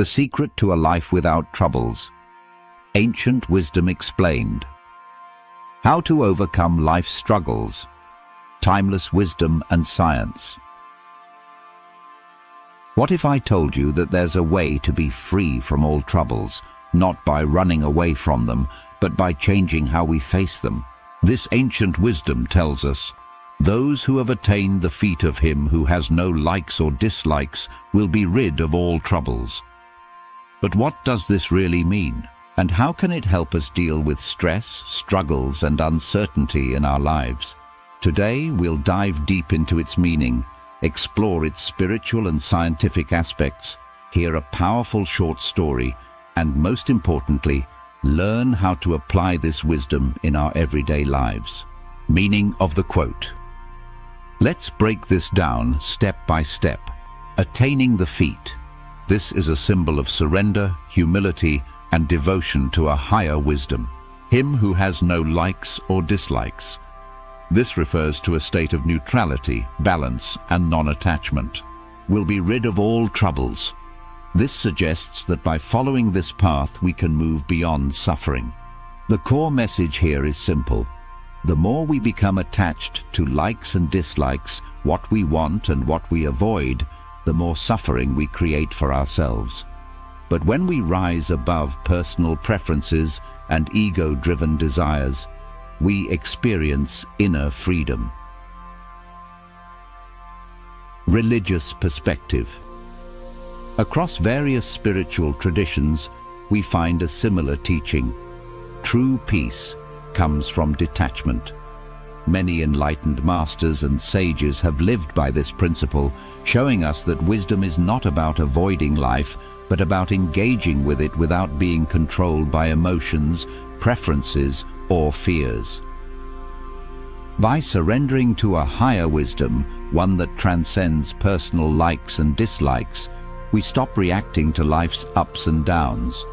The secret to a life without troubles. Ancient wisdom explained. How to overcome life's struggles. Timeless wisdom and science. What if I told you that there's a way to be free from all troubles, not by running away from them, but by changing how we face them? This ancient wisdom tells us, those who have attained the feet of him who has no likes or dislikes will be rid of all troubles. But what does this really mean? And how can it help us deal with stress, struggles, and uncertainty in our lives? Today, we'll dive deep into its meaning, explore its spiritual and scientific aspects, hear a powerful short story, and most importantly, learn how to apply this wisdom in our everyday lives. Meaning of the quote. Let's break this down step by step. Attaining the feet. This is a symbol of surrender, humility, and devotion to a higher wisdom. Him who has no likes or dislikes. This refers to a state of neutrality, balance, and non-attachment. Will be rid of all troubles. This suggests that by following this path we can move beyond suffering. The core message here is simple. The more we become attached to likes and dislikes, what we want and what we avoid, the more suffering we create for ourselves. But when we rise above personal preferences and ego-driven desires, we experience inner freedom. Religious perspective. Across various spiritual traditions, we find a similar teaching. True peace comes from detachment. Many enlightened masters and sages have lived by this principle, showing us that wisdom is not about avoiding life, but about engaging with it without being controlled by emotions, preferences, or fears. By surrendering to a higher wisdom, one that transcends personal likes and dislikes, we stop reacting to life's ups and downs.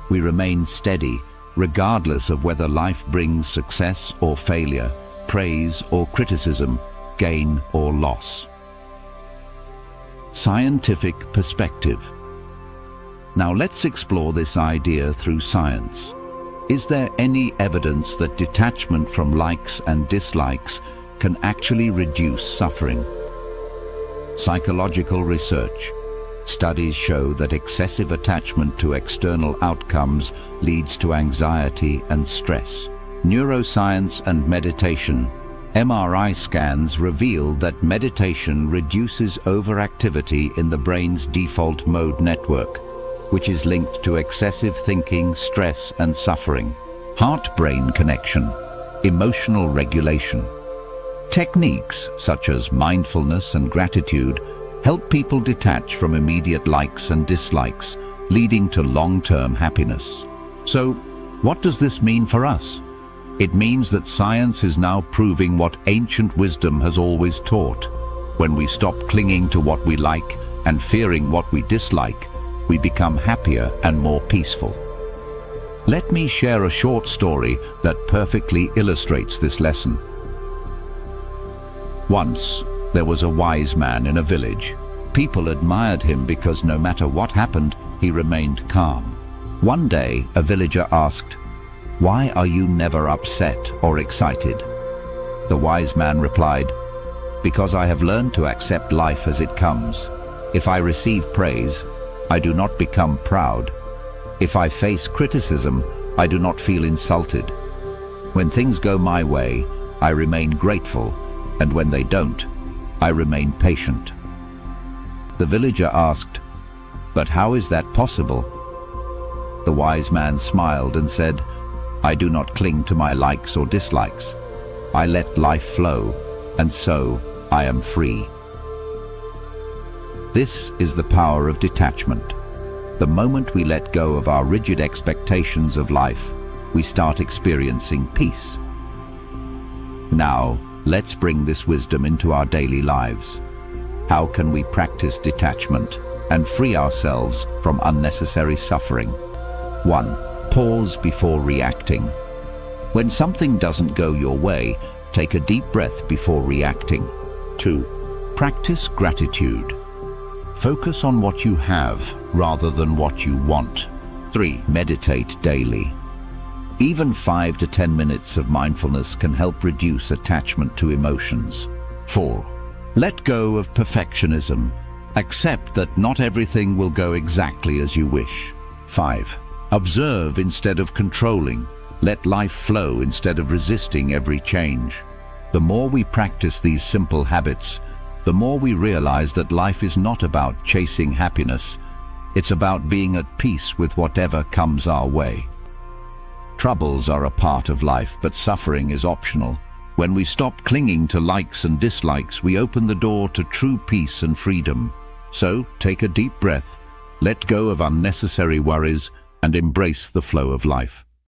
We remain steady, regardless of whether life brings success or failure, praise or criticism, gain or loss. Scientific perspective. Now let's explore this idea through science. Is there any evidence that detachment from likes and dislikes can actually reduce suffering? Psychological research. Studies show that excessive attachment to external outcomes leads to anxiety and stress. Neuroscience and meditation. MRI scans reveal that meditation reduces overactivity in the brain's default mode network, which is linked to excessive thinking, stress, and suffering. Heart-brain connection. Emotional regulation. Techniques such as mindfulness and gratitude help people detach from immediate likes and dislikes, leading to long-term happiness. So, what does this mean for us? It means that science is now proving what ancient wisdom has always taught. When we stop clinging to what we like and fearing what we dislike, we become happier and more peaceful. Let me share a short story that perfectly illustrates this lesson. Once, there was a wise man in a village. People admired him because no matter what happened, he remained calm. One day, a villager asked, "Why are you never upset or excited?" The wise man replied, "Because I have learned to accept life as it comes. If I receive praise, I do not become proud. If I face criticism, I do not feel insulted. When things go my way, I remain grateful, and when they don't, I remain patient." The villager asked, "But how is that possible?" The wise man smiled and said, "I do not cling to my likes or dislikes. I let life flow, and so I am free." This is the power of detachment. The moment we let go of our rigid expectations of life, we start experiencing peace. Now, let's bring this wisdom into our daily lives. How can we practice detachment and free ourselves from unnecessary suffering? 1. Pause before reacting. When something doesn't go your way, take a deep breath before reacting. 2. Practice gratitude. Focus on what you have rather than what you want. 3. Meditate daily. Even 5 to 10 minutes of mindfulness can help reduce attachment to emotions. 4. Let go of perfectionism. Accept that not everything will go exactly as you wish. 5. Observe instead of controlling. Let life flow instead of resisting every change. The more we practice these simple habits, the more we realize that life is not about chasing happiness. It's about being at peace with whatever comes our way. Troubles are a part of life, but suffering is optional. When we stop clinging to likes and dislikes, we open the door to true peace and freedom. So, take a deep breath, let go of unnecessary worries, and embrace the flow of life.